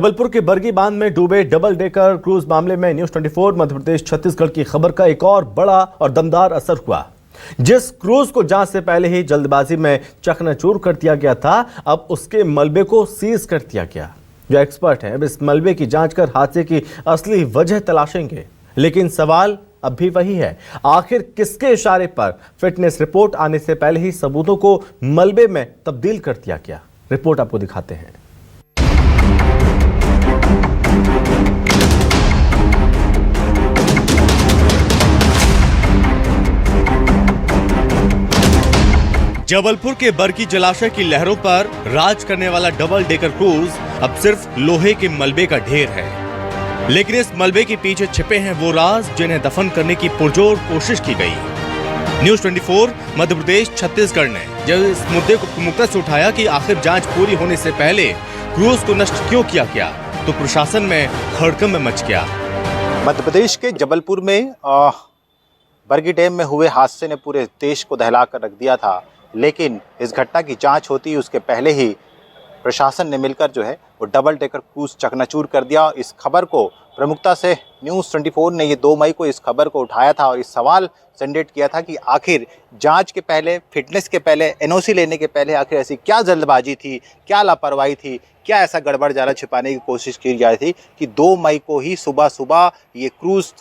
जबलपुर के बरगी बांध में डूबे डबल डेकर क्रूज मामले में न्यूज 24 मध्य प्रदेश छत्तीसगढ़ की खबर का एक और बड़ा और दमदार असर हुआ। जिस क्रूज को जांच से पहले ही जल्दबाजी में चकनाचूर कर दिया गया था, अब उसके मलबे को सीज कर दिया गया। जो एक्सपर्ट हैं अब इस मलबे की जांच कर हादसे की असली वजह तलाशेंगे। लेकिन सवाल अब भी वही है, आखिर किसके इशारे पर फिटनेस रिपोर्ट आने से पहले ही सबूतों को मलबे में तब्दील कर दिया गया। रिपोर्ट आपको दिखाते हैं। जबलपुर के बरगी जलाशय की लहरों पर राज करने वाला डबल डेकर क्रूज अब सिर्फ लोहे के मलबे का ढेर है। लेकिन इस मलबे के पीछे छिपे हैं वो राज जिन्हें दफन करने की पुरजोर कोशिश की गई। न्यूज 24 मध्य प्रदेश छत्तीसगढ़ ने जब इस मुद्दे को प्रमुखता से उठाया कि आखिर जांच पूरी होने से पहले क्रूज को नष्ट क्यों किया गया, तो प्रशासन में हड़कंप मच गया। मध्य प्रदेश के जबलपुर में बरगी डैम में हुए हादसे ने पूरे देश को दहला कर रख दिया था। लेकिन इस घटना की जांच होती उसके पहले ही प्रशासन ने मिलकर जो है वो डबल डेकर क्रूज चकनाचूर कर दिया। इस खबर को प्रमुखता से न्यूज़ 24 ने ये 2 मई को इस खबर को उठाया था और इस सवाल जनरेट किया था कि आखिर जांच के पहले, फिटनेस के पहले, एनओसी लेने के पहले आखिर ऐसी क्या जल्दबाजी थी, क्या लापरवाही थी, क्या ऐसा गड़बड़ जाला छिपाने की कोशिश की जा रही थी कि 2 मई को ही सुबह सुबह ये क्रूज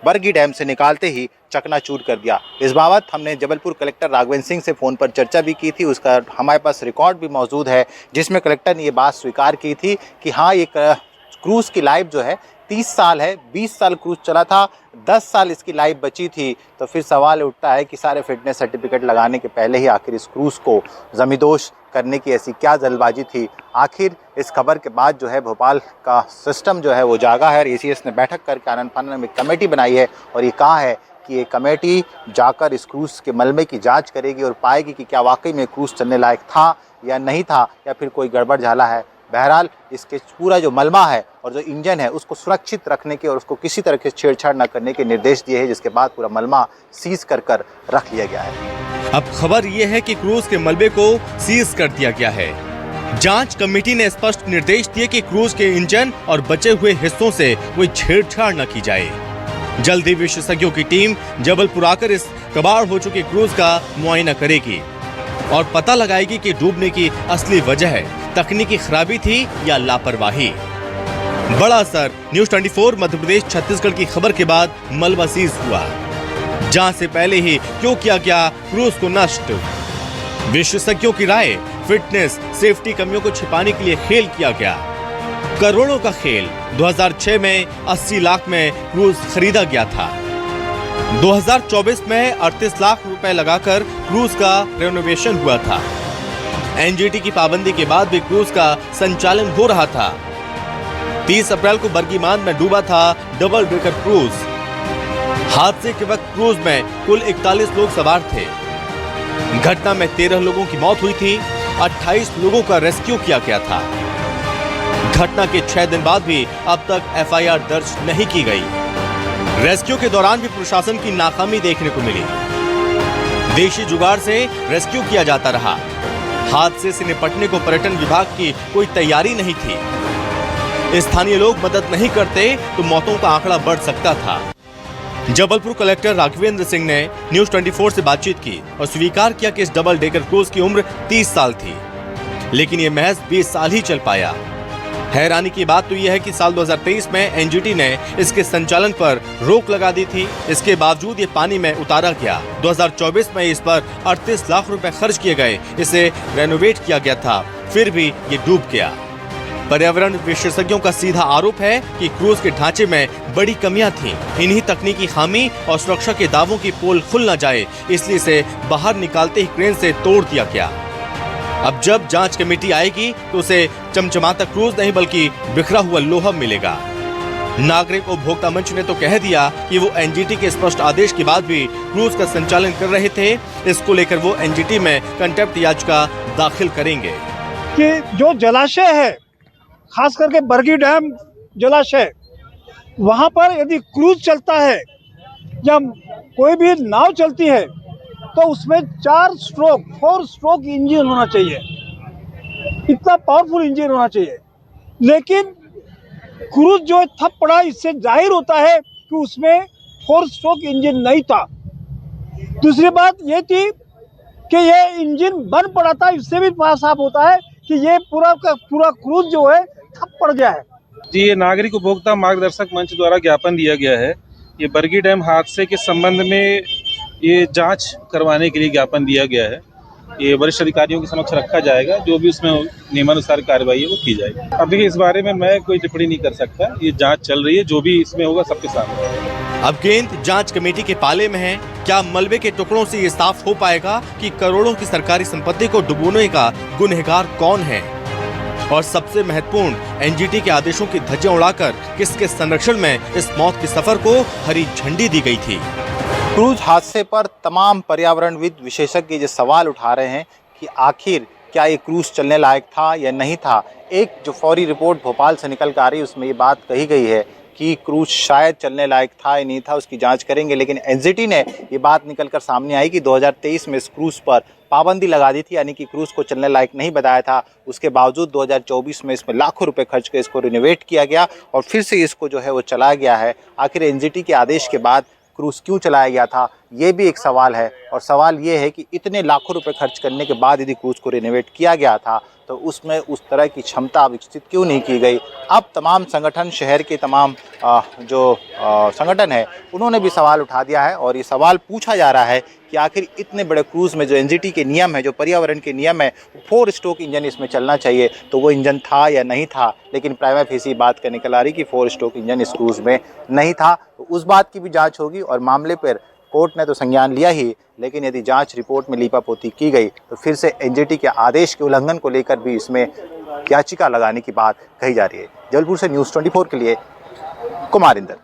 बरगी डैम से निकालते ही चकनाचूर कर दिया। इस बाबत हमने जबलपुर कलेक्टर राघवेंद्र सिंह से फ़ोन पर चर्चा भी की थी। उसका हमारे पास रिकॉर्ड भी मौजूद है जिसमें कलेक्टर ने ये बात स्वीकार की थी कि हाँ, ये क्रूज़ की लाइफ जो है 30 साल है, 20 साल क्रूज़ चला था, 10 साल इसकी लाइफ बची थी। तो फिर सवाल उठता है कि सारे फिटनेस सर्टिफिकेट लगाने के पहले ही आखिर इस क्रूज़ को ज़मींदोज़ करने की ऐसी क्या जल्दबाजी थी। आखिर इस खबर के बाद जो है भोपाल का सिस्टम जो है वो जागा है। एसीएस ने बैठक करके आनंद फानन में कमेटी बनाई है और ये कहा है कि ये कमेटी जाकर इस क्रूज़ के मलबे की जांच करेगी और पाएगी कि क्या वाकई में क्रूज़ चलने लायक था या नहीं था या फिर कोई गड़बड़ झाला है। बहरहाल इसके पूरा जो मलबा है और जो इंजन है उसको सुरक्षित रखने के और उसको किसी तरह के छेड़छाड़ न करने के निर्देश दिए हैं, जिसके बाद पूरा मलबा सीज कर रख लिया गया है। अब खबर यह है कि क्रूज के मलबे को सीज कर दिया गया है। जांच कमेटी ने स्पष्ट निर्देश दिए कि क्रूज के इंजन और बचे हुए हिस्सों से कोई छेड़छाड़ न की जाए। जल्द ही विशेषज्ञों की टीम जबलपुर आकर इस कबाड़ हो चुके क्रूज का मुआयना करेगी और पता लगाएगी कि डूबने की असली वजह तकनीकी खराबी थी या लापरवाही। बड़ा असर न्यूज 24 मध्य प्रदेश छत्तीसगढ़ की खबर के बाद मलबा सीज हुआ। जांच से पहले ही क्यों किया गया क्रूज को नष्ट? विशेषज्ञों की राय, फिटनेस सेफ्टी कमियों को छिपाने के लिए खेल किया गया। करोड़ों का खेल। 2006 में 80 लाख में क्रूज खरीदा गया था। 2024 में 38 लाख रुपए लगाकर क्रूज का रेनोवेशन हुआ था। एनजीटी की पाबंदी के बाद भी क्रूज का संचालन हो रहा था। 30 अप्रैल को बरगी बांध में डूबा था डबल डेकर क्रूज। हादसे के वक्त क्रूज में कुल 41 लोग सवार थे। घटना में 13 लोगों की मौत हुई थी, 28 लोगों का रेस्क्यू किया गया था। घटना के 6 दिन बाद भी अब तक एफआईआर दर्ज नहीं की गई। रेस्क्यू के दौरान भी प्रशासन की नाकामी देखने को मिली। देशी जुगाड़ से रेस्क्यू किया जाता रहा। हादसे से निपटने को पर्यटन विभाग की कोई तैयारी नहीं थी। स्थानीय लोग मदद नहीं करते तो मौतों का आंकड़ा बढ़ सकता था। जबलपुर कलेक्टर राघवेंद्र सिंह ने न्यूज 24 से बातचीत की और स्वीकार किया कि इस डबल डेकर क्रूज की उम्र 30 साल थी, लेकिन ये महज 20 साल ही चल पाया। हैरानी की बात तो यह है कि साल 2023 में एनजीटी ने इसके संचालन पर रोक लगा दी थी। इसके बावजूद ये पानी में उतारा गया। 2024 में इस पर 38 लाख रुपए खर्च किए गए, इसे रेनोवेट किया गया था, फिर भी ये डूब गया। पर्यावरण विशेषज्ञों का सीधा आरोप है कि क्रूज के ढांचे में बड़ी कमियां थीं। इन्हीं तकनीकी खामी और सुरक्षा के दावों की पोल खुल न जाए, इसलिए इसे बाहर निकालते ही क्रेन से तोड़ दिया गया। अब जब जांच कमेटी आएगी तो उसे चमचमाता क्रूज नहीं बल्कि बिखरा हुआ लोहा मिलेगा। नागरिक उपभोक्ता मंच ने तो कह दिया कि वो एनजीटी के स्पष्ट आदेश के बाद भी क्रूज का संचालन कर रहे थे। इसको लेकर वो एनजीटी में कंटेम्प्ट याचिका दाखिल करेंगे। कि जो जलाशय है, खास करके बरगी डैम जलाशय, वहां पर यदि क्रूज चलता है या कोई भी नाव चलती है तो उसमें 4 स्ट्रोक इंजन होना चाहिए। इतना पावरफुल इंजन होना चाहिए। लेकिन क्रूज जो ठप पड़ा, इससे जाहिर होता है कि उसमें 4 स्ट्रोक इंजन नहीं था। दूसरी बात ये थी कि ये इंजन बंद पड़ा था, इससे भी साफ होता है कि ये पूरा का पूरा क्रूज जो है ठप पड़ गया है। जी, ये नागरिक उपभोक्ता मार्गदर्शक मंच द्वारा ज्ञापन दिया गया है। ये बरगी डैम हादसे के संबंध में ये जांच करवाने के लिए ज्ञापन दिया गया है। ये वरिष्ठ अधिकारियों के समक्ष रखा जाएगा, जो भी उसमें नियमानुसार कार्रवाई है वो की जाएगी। अभी इस बारे में मैं कोई टिप्पणी नहीं कर सकता, ये जांच चल रही है, जो भी इसमें होगा सबके सामने। अब गेंद जांच कमेटी के पाले में है। क्या मलबे के टुकड़ों से ये साफ हो पाएगा कि करोड़ों की सरकारी संपत्ति को डुबोने का गुनहगार कौन है? और सबसे महत्वपूर्ण, एनजीटी के आदेशों की धज्जियां उड़ाकर किसके संरक्षण में इस मौत के सफर को हरी झंडी दी गई थी? क्रूज हादसे पर तमाम पर्यावरणविद विशेषज्ञ ये सवाल उठा रहे हैं कि आखिर क्या ये क्रूज चलने लायक था या नहीं था। एक जो फौरी रिपोर्ट भोपाल से निकल कर आ रही है उसमें ये बात कही गई है कि क्रूज शायद चलने लायक था या नहीं था, उसकी जांच करेंगे। लेकिन एनजीटी ने ये बात निकल कर सामने आई कि 2023 में इस क्रूज पर पाबंदी लगा दी थी, यानी कि क्रूज को चलने लायक नहीं बताया था। उसके बावजूद 2024 में इसमें लाखों रुपए खर्च कर इसको रिनोवेट किया गया और फिर से इसको जो है वो चलाया गया है। आखिर एनजीटी के आदेश के बाद क्रूज क्यों चलाया गया था, ये भी एक सवाल है। और सवाल ये है कि इतने लाखों रुपए खर्च करने के बाद यदि क्रूज को रिनोवेट किया गया था तो उसमें उस तरह की क्षमता विकसित क्यों नहीं की गई। अब तमाम संगठन, शहर के तमाम जो संगठन है, उन्होंने भी सवाल उठा दिया है और ये सवाल पूछा जा रहा है कि आखिर इतने बड़े क्रूज में जो एनजीटी के नियम है, जो पर्यावरण के नियम है, 4 स्ट्रोक इंजन इसमें चलना चाहिए, तो वो इंजन था या नहीं था। लेकिन प्राइमा फेसी बात का निकल आ रही कि 4 स्ट्रोक इंजन इस क्रूज में नहीं था। तो उस बात की भी जाँच होगी और मामले पर कोर्ट ने तो संज्ञान लिया ही, लेकिन यदि जांच रिपोर्ट में लीपापोती की गई तो फिर से एनजीटी के आदेश के उल्लंघन को लेकर भी इसमें याचिका लगाने की बात कही जा रही है। जबलपुर से न्यूज़ 24 के लिए कुमार इंदर।